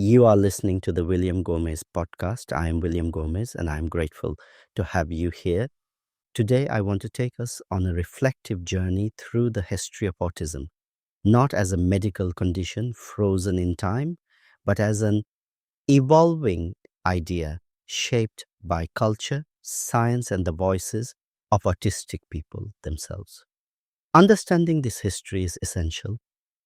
You are listening to the William Gomes Podcast. I am William Gomes and I'm grateful to have you here. Today, I want to take us on a reflective journey through the history of autism, not as a medical condition frozen in time, but as an evolving idea shaped by culture, science, and the voices of autistic people themselves. Understanding this history is essential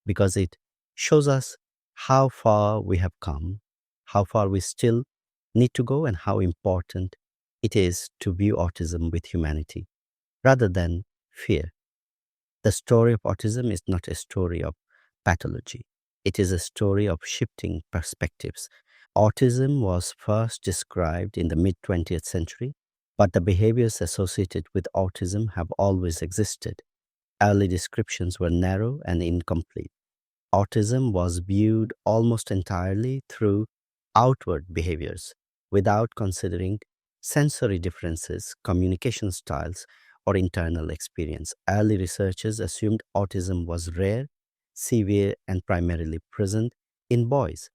because it shows us how far we have come, how far we still need to go, and how important it is to view autism with humanity rather than fear. The story of autism is not a story of pathology, it is a story of shifting perspectives. Autism was first described in the mid 20th century, but the behaviors associated with autism have always existed. Early descriptions were narrow and incomplete. Autism was viewed almost entirely through outward behaviors without considering sensory differences, communication styles, or internal experience. Early researchers assumed autism was rare, severe, and primarily present in boys.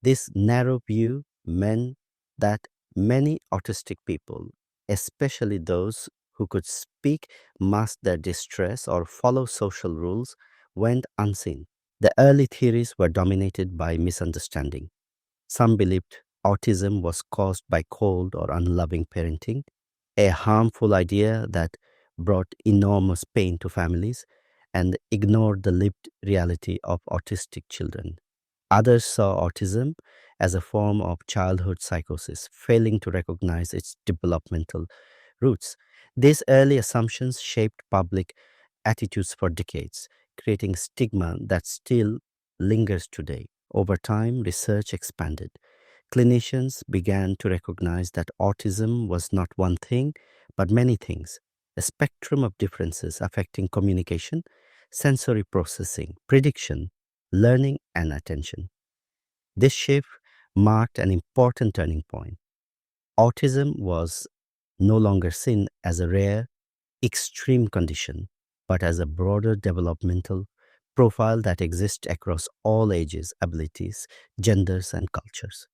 This narrow view meant that many autistic people, especially those who could speak, mask their distress, or follow social rules, went unseen. The early theories were dominated by misunderstanding. Some believed autism was caused by cold or unloving parenting, a harmful idea that brought enormous pain to families and ignored the lived reality of autistic children. Others saw autism as a form of childhood psychosis, failing to recognize its developmental roots. These early assumptions shaped public attitudes for decades, creating stigma that still lingers today. Over time, research expanded. Clinicians began to recognize that autism was not one thing, but many things, a spectrum of differences affecting communication, sensory processing, prediction, learning, and attention. This shift marked an important turning point. Autism was no longer seen as a rare, extreme condition, but as a broader developmental profile that exists across all ages, abilities, genders, and cultures.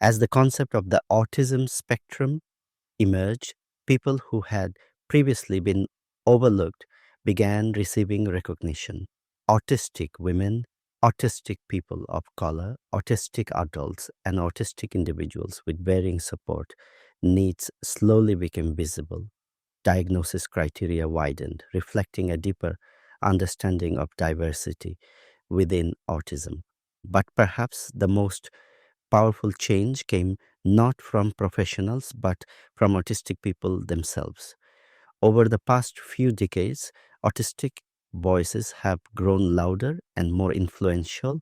As the concept of the autism spectrum emerged, people who had previously been overlooked began receiving recognition. Autistic women, autistic people of color, autistic adults, and autistic individuals with varying support needs slowly became visible. Diagnosis criteria widened, reflecting a deeper understanding of diversity within autism. But perhaps the most powerful change came not from professionals but from autistic people themselves. Over the past few decades, autistic voices have grown louder and more influential.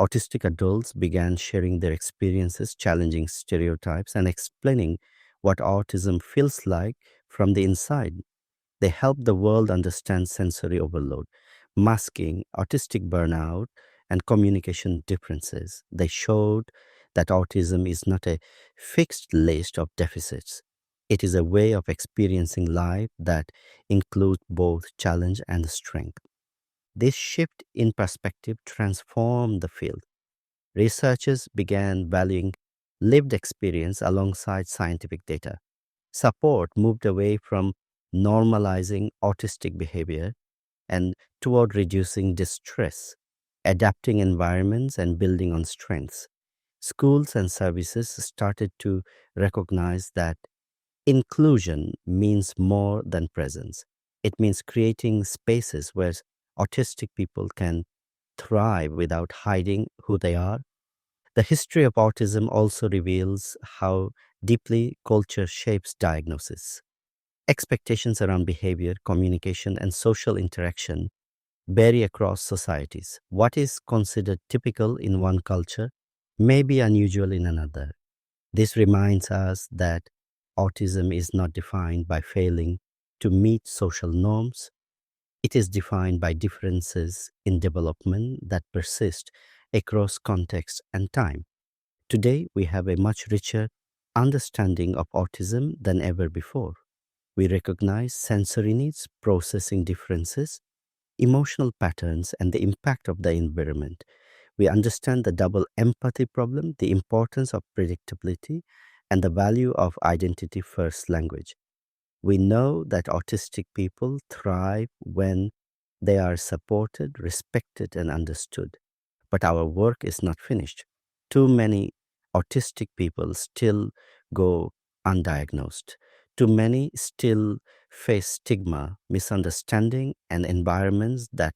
Autistic adults began sharing their experiences, challenging stereotypes, and explaining what autism feels like from the inside. They help the world understand sensory overload, masking autistic burnout, and communication differences. They showed that autism is not a fixed list of deficits. It is a way of experiencing life that includes both challenge and strength. This shift in perspective transformed the field. Researchers began valuing lived experience alongside scientific data. Support moved away from normalizing autistic behavior and toward reducing distress, adapting environments, and building on strengths. Schools and services started to recognize that inclusion means more than presence. It means creating spaces where autistic people can thrive without hiding who they are. The history of autism also reveals how deeply culture shapes diagnosis. Expectations around behavior, communication, and social interaction vary across societies. What is considered typical in one culture may be unusual in another. This reminds us that autism is not defined by failing to meet social norms. It is defined by differences in development that persist across context and time. Today, we have a much richer understanding of autism than ever before. We recognize sensory needs, processing differences, emotional patterns, and the impact of the environment. We understand the double empathy problem, the importance of predictability, and the value of identity first language. We know that autistic people thrive when they are supported, respected, and understood. But our work is not finished. Too many autistic people still go undiagnosed. Too many still face stigma, misunderstanding, and environments that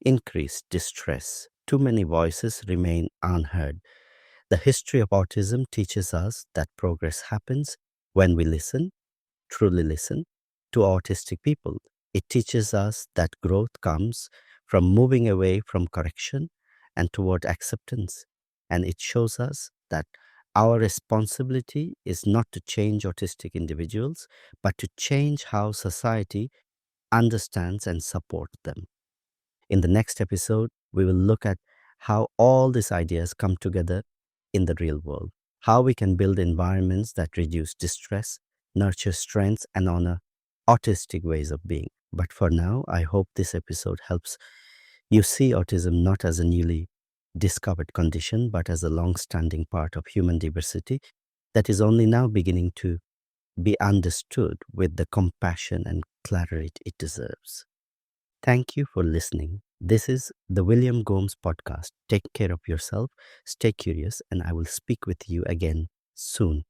increase distress. Too many voices remain unheard. The history of autism teaches us that progress happens when we listen, truly listen, to autistic people. It teaches us that growth comes from moving away from correction and toward acceptance. And it shows us that our responsibility is not to change autistic individuals, but to change how society understands and supports them. In the next episode, we will look at how all these ideas come together in the real world, how we can build environments that reduce distress, nurture strengths, and honor autistic ways of being. But for now, I hope this episode helps you see autism not as a newly discovered condition, but as a long standing part of human diversity that is only now beginning to be understood with the compassion and clarity it deserves. Thank you for listening. This is the William Gomes Podcast. Take care of yourself, stay curious, and I will speak with you again soon.